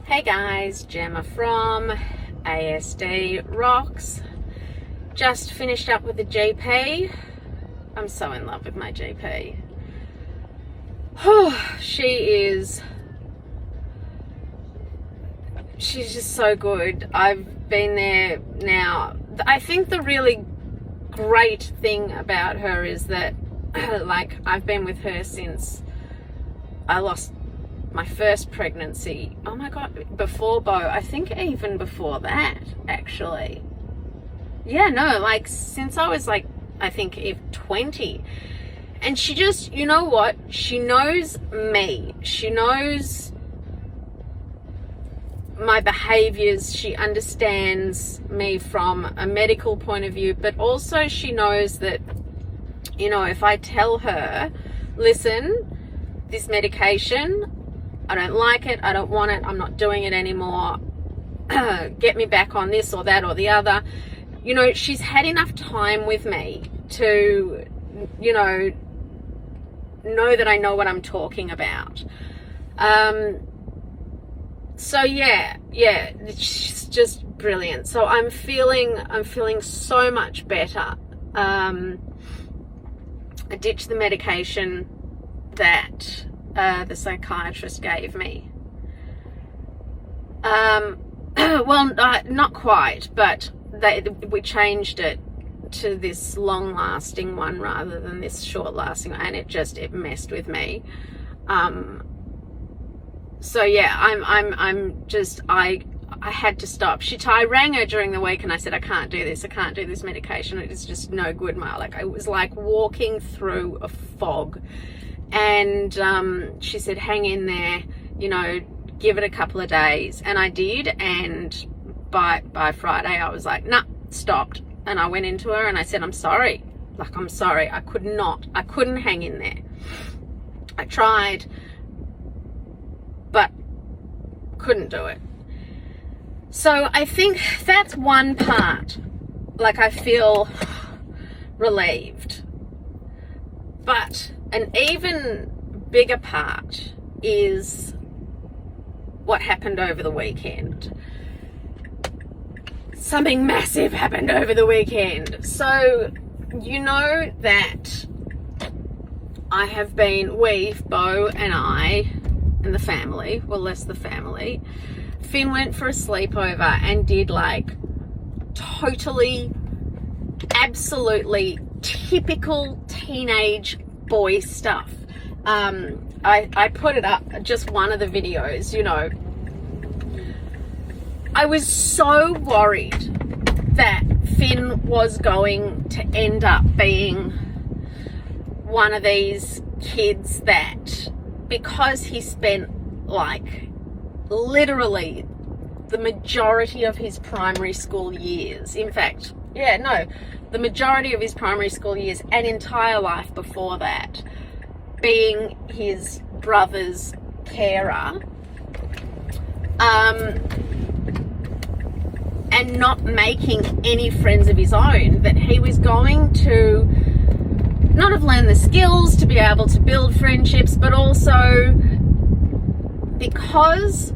Hey guys, Gemma from ASD Rocks. Just finished up with the GP. I'm so in love with my GP. She's just so good. I've been there now. I think the really great thing about her is that like I've been with her since I lost my first pregnancy. Oh my god, before Beau. I think even before that, actually. Yeah, no, like since I was like, I think 20. And she just, you know what? She knows me. She knows my behaviors. She understands me from a medical point of view, but also she knows that, you know, if I tell her, listen, this medication, I don't like it, I don't want it, I'm not doing it anymore, get me back on this or that or the other. You know, she's had enough time with me to, you know that I know what I'm talking about. So yeah, it's just brilliant. So I'm feeling so much better. I ditched the medication that the psychiatrist gave me. Well, not quite, but we changed it to this long-lasting one rather than this short-lasting one, and it messed with me. So yeah, I had to stop. I rang her during the week and I said, I can't do this medication. It is just no good. It was like walking through a fog. And she said, hang in there, you know, give it a couple of days. And I did, and by Friday I was like, nah, stopped. And I went into her and I said, I'm sorry. I'm sorry. I couldn't hang in there. I tried, but couldn't do it. So I think that's one part. Like, I feel relieved. But an even bigger part is what happened over the weekend. Something massive happened over the weekend. So, you know that Beau and I, and the family, well, less the family, Finn went for a sleepover and did like totally, absolutely typical teenage boy stuff. I put it up, just one of the videos, you know. I was so worried that Finn was going to end up being one of these kids that, because he spent like literally the majority of his primary school years, in fact, the majority of his primary school years and entire life before that, being his brother's carer, and not making any friends of his own, that he was going to not have learned the skills to be able to build friendships, but also because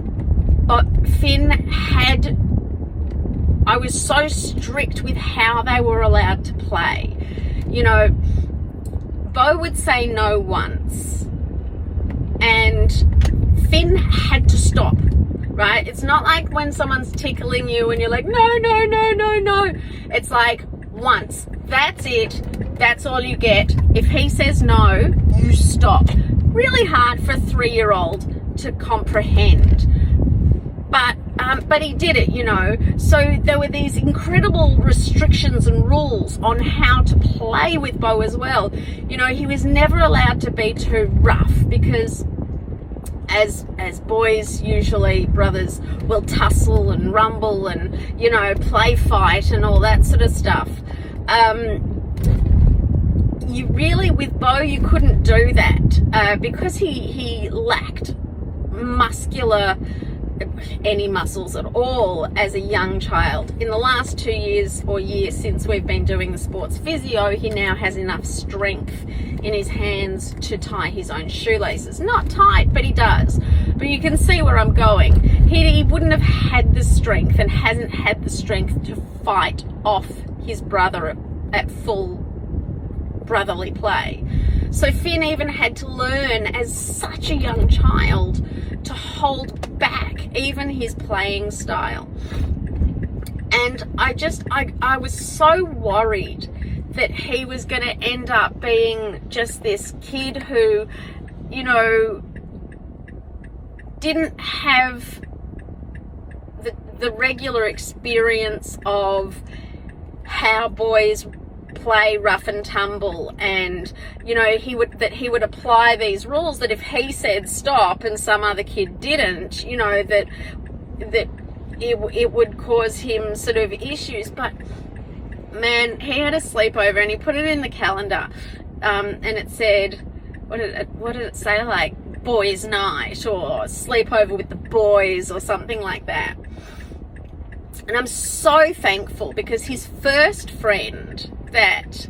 I was so strict with how they were allowed to play. You know, Beau would say no once, and Finn had to stop, right? It's not like when someone's tickling you and you're like, no. It's like, once. That's it. That's all you get. If he says no, you stop. Really hard for a 3-year-old to comprehend. But he did it, you know. So there were these incredible restrictions and rules on how to play with Beau as well. You know, he was never allowed to be too rough, because as boys, usually brothers will tussle and rumble and, you know, play fight and all that sort of stuff. You really, with Beau, you couldn't do that because he lacked any muscles at all as a young child. In the last 2 years or year since we've been doing the sports physio, he now has enough strength in his hands to tie his own shoelaces. Not tight, but he does. But you can see where I'm going. he wouldn't have had the strength, and hasn't had the strength, to fight off his brother at full brotherly play. So Finn even had to learn as such a young child to hold back even his playing style. And I was so worried that he was going to end up being just this kid who, you know, didn't have the regular experience of how boys play rough and tumble, and you know, he would apply these rules that if he said stop and some other kid didn't, you know, that it would cause him sort of issues. But man, he had a sleepover and he put it in the calendar, and it said, what did it say, like boys night or sleepover with the boys or something like that. And I'm so thankful, because his first friend that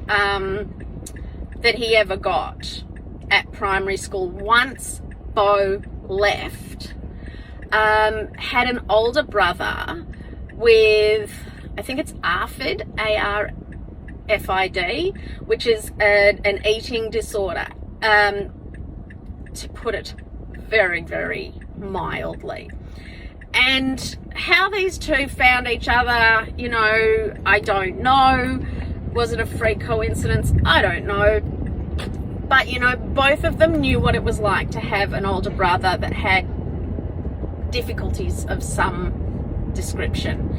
he ever got at primary school, once Beau left, had an older brother with, I think it's ARFID, ARFID, which is an eating disorder, to put it very, very mildly. And how these two found each other, you know, I don't know. Was it a freak coincidence? I don't know. But, you know, both of them knew what it was like to have an older brother that had difficulties of some description.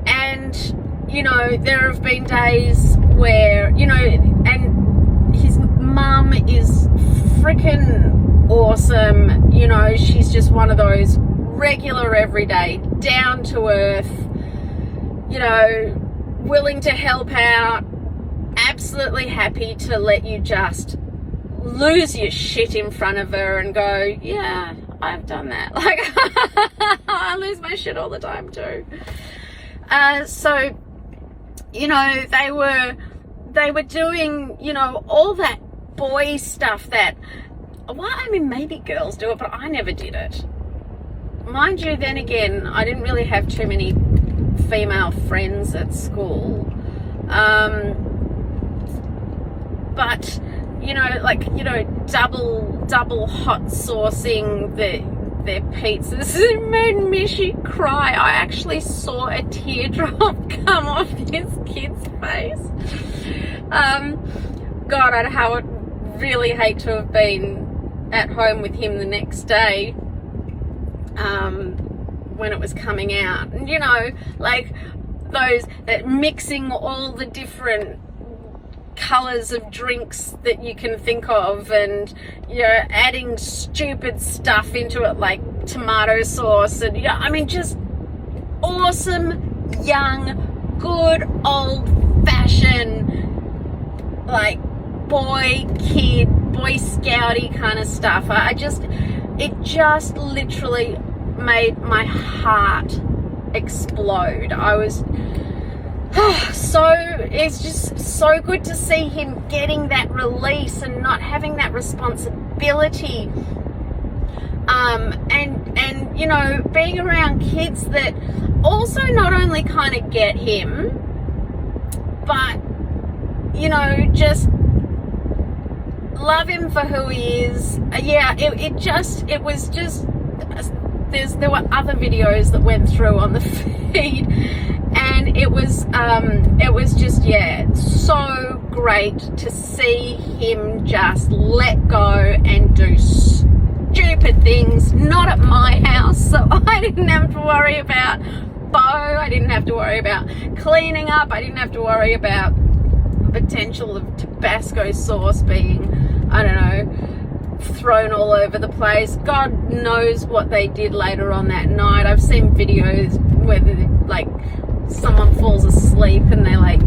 And, you know, there have been days where, you know, and his mum is freaking awesome. You know, she's just one of those regular, everyday, down to earth, you know, willing to help out, absolutely happy to let you just lose your shit in front of her and go, yeah, I've done that. Like, I lose my shit all the time too. So, you know, they were doing, you know, all that boy stuff that, well, I mean, maybe girls do it, but I never did it. Mind you, then again, I didn't really have too many female friends at school. But, you know, like, you know, double hot saucing their pizzas. It made Mishy cry. I actually saw a teardrop come off this kid's face. God, I would really hate to have been at home with him the next day, when it was coming out. And, you know, like that mixing all the different colors of drinks that you can think of, and, you know, adding stupid stuff into it like tomato sauce, and, yeah, I mean, just awesome, young, good, old-fashioned, like, boy scouty kind of stuff. It just literally made my heart explode. I was it's just so good to see him getting that release and not having that responsibility, and you know, being around kids that also not only kind of get him, but, you know, just love him for who he is. Yeah, it was just, there were other videos that went through on the feed, and it was just, yeah, so great to see him just let go and do stupid things, not at my house, so I didn't have to worry about Beau, I didn't have to worry about cleaning up, I didn't have to worry about potential of Tabasco sauce being, I don't know, thrown all over the place. God knows what they did later on that night. I've seen videos where, like, someone falls asleep and they, like,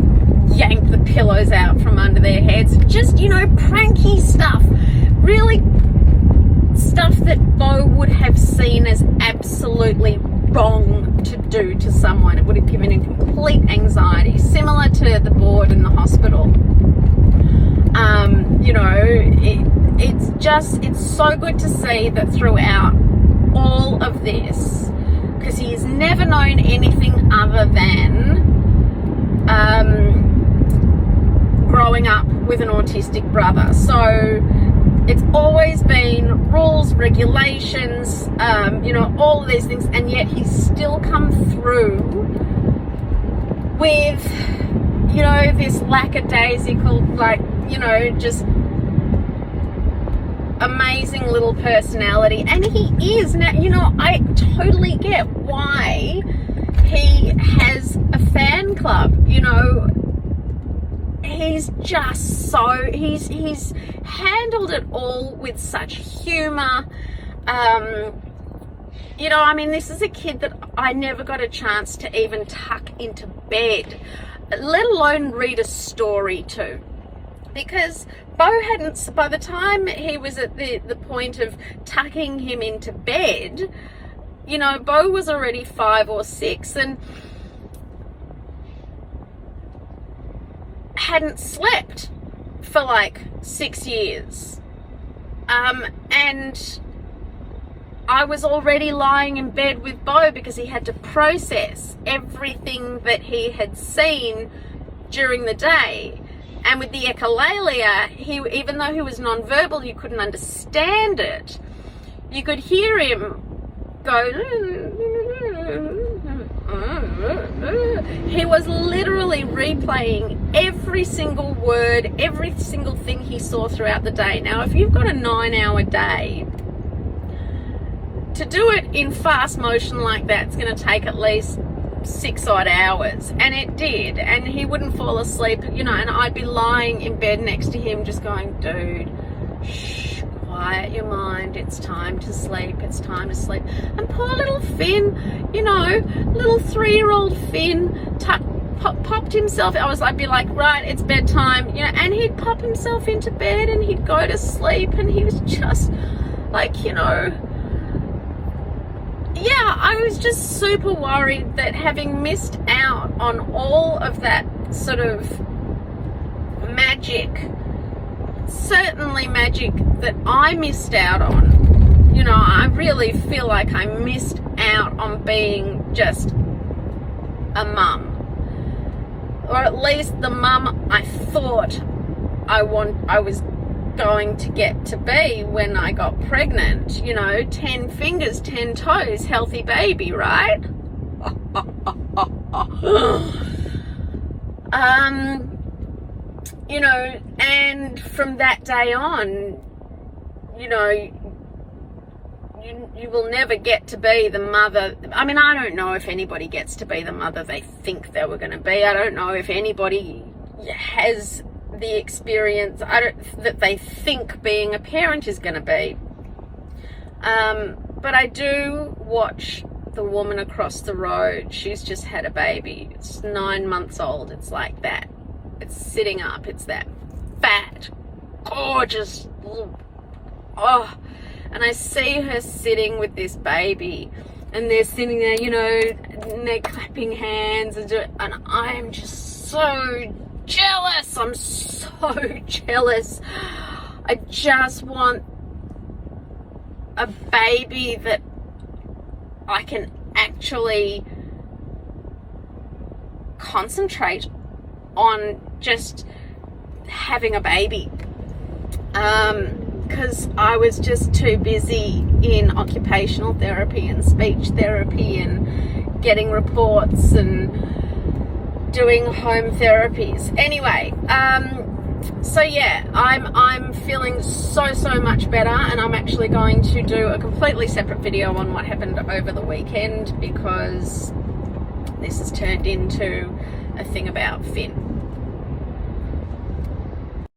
yank the pillows out from under their heads. Just, you know, pranky stuff. Really stuff that Beau would have seen as absolutely wrong to do to someone. It would have given him complete anxiety, similar to the board in the hospital. You know, it's so good to see that throughout all of this, known anything other than growing up with an autistic brother. So it's always been rules, regulations, you know, all of these things, and yet he's still come through with, you know, this lackadaisical, like, you know, just amazing little personality. And he is. Now, you know, I totally get why he has a fan club. You know, he's just so, he's handled it all with such humor. You know, I mean, this is a kid that I never got a chance to even tuck into bed, let alone read a story to, because Beau hadn't, by the time he was at the point of tucking him into bed, you know, Beau was already 5 or 6 and hadn't slept for like 6 years. And I was already lying in bed with Beau because he had to process everything that he had seen during the day. And with the echolalia, even though he was nonverbal, you couldn't understand it. You could hear him go. He was literally replaying every single word, every single thing he saw throughout the day. Now, if you've got a 9-hour day, to do it in fast motion like that, it's going to take at least 6 odd hours, and it did. And he wouldn't fall asleep, you know, and I'd be lying in bed next to him just going, dude, shh, quiet your mind, it's time to sleep, it's time to sleep. And poor little Finn, you know, little 3-year-old Finn popped himself, I'd be like, right, it's bedtime, you know, and he'd pop himself into bed and he'd go to sleep, and he was just like, you know, yeah, I was just super worried that, having missed out on all of that sort of magic, certainly magic that I missed out on, you know, I really feel like I missed out on being just a mum, or at least the mum I thought I was going to get to be when I got pregnant. You know, 10 fingers, 10 toes, healthy baby, right? You know, and from that day on, you know, you will never get to be the mother. I mean, I don't know if anybody gets to be the mother they think they were going to be. I don't know if anybody has the experience that they think being a parent is going to be. But I do watch the woman across the road. She's just had a baby. It's 9 months old. It's like that. It's sitting up. It's that fat, gorgeous, oh. And I see her sitting with this baby, and they're sitting there, you know, and they're clapping hands, and I am just so jealous. I'm so jealous. I just want a baby that I can actually concentrate on just having a baby, because I was just too busy in occupational therapy and speech therapy and getting reports and doing home therapies. Anyway, so yeah, I'm feeling so much better, and I'm actually going to do a completely separate video on what happened over the weekend, because this has turned into a thing about Finn.